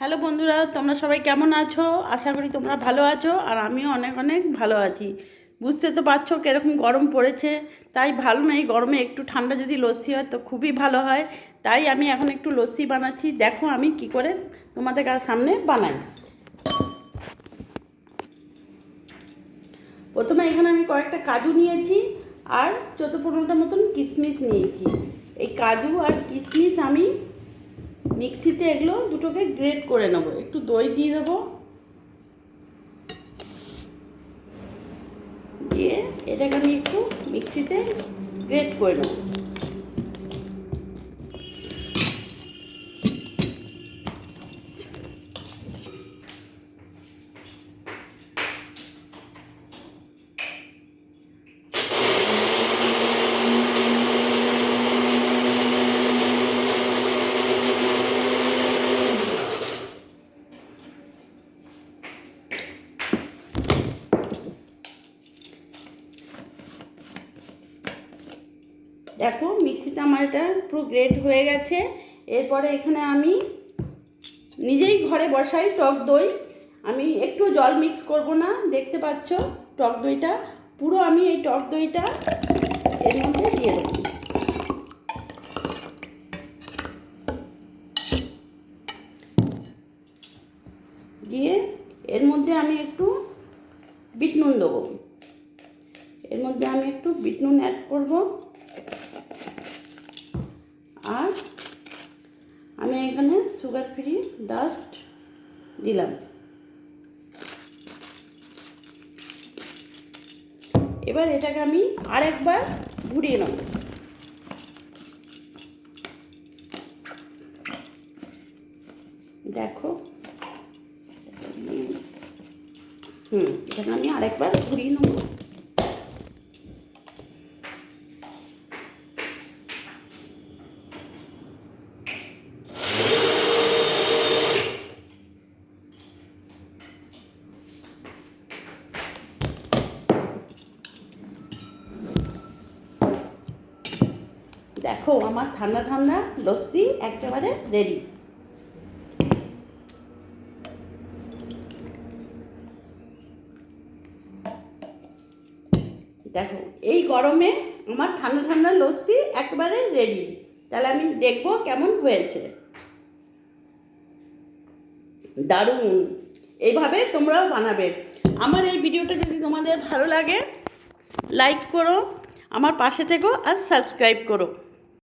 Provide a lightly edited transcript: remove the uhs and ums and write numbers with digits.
Hello বন্ধুরা, তোমরা সবাই কেমন আছো? আশা করি তোমরা ভালো আছো, আর আমিও অনেক অনেক ভালো আছি। বুঝতে তো পারছো কীরকম গরম পড়েছে, তাই ভালো নেই গরমে একটু ঠান্ডা যদি লস্যি হয় তো খুবই ভালো হয়। তাই আমি এখন একটু লস্যি বানাচ্ছি, দেখো আমি কি করে তোমাদের সামনে বানাই। প্রথমে এখানে আমি কয়েকটা কাজু নিয়েছি আর 14-15টা মতন কিশমিশ নিয়েছি। এই কাজু আর কিশমিশ আমি মিক্সিতে এগুলো দুটোকে গ্রেট করে নেব। একটু দই দিয়ে দেবো, দিয়ে এটাকে আমি একটু মিক্সিতে গ্রেট করে নেব। দেখো মিক্সিতে আমার এটা পুরো গ্রেট হয়ে গেছে। এরপরে এখানে আমি নিজেই ঘরে বসাই টক দই। আমি একটু জল মিক্স করব না, দেখতে পাচ্ছ টক দইটা পুরো আমি এই টক দইটা এর মধ্যে দিয়ে দেবো। দিয়ে এর মধ্যে আমি একটু বিট নুন দেবো। এর মধ্যে আমি একটু বিট নুন অ্যাড করব, আর আমি এখানে সুগার ফ্রি ডাস্ট দিলাম। এবার এটাকে আমি আরেকবার ঘুরিয়ে নেব। দেখো এটাকে আমি আরেকবার ঘুরিয়ে নেব। দেখো আমার ঠান্ডা ঠান্ডা লস্যি একেবারে রেডি। দেখো এই গরমে আমার ঠান্ডা ঠান্ডা লস্যি একেবারে রেডি। তাহলে আমি দেখবো কেমন হয়েছে। দারুণ, এইভাবে তোমরাও বানাবে। আমার এই ভিডিওটা যদি তোমাদের ভালো লাগে লাইক করো, আমার পাশে থেকো আর সাবস্ক্রাইব করো।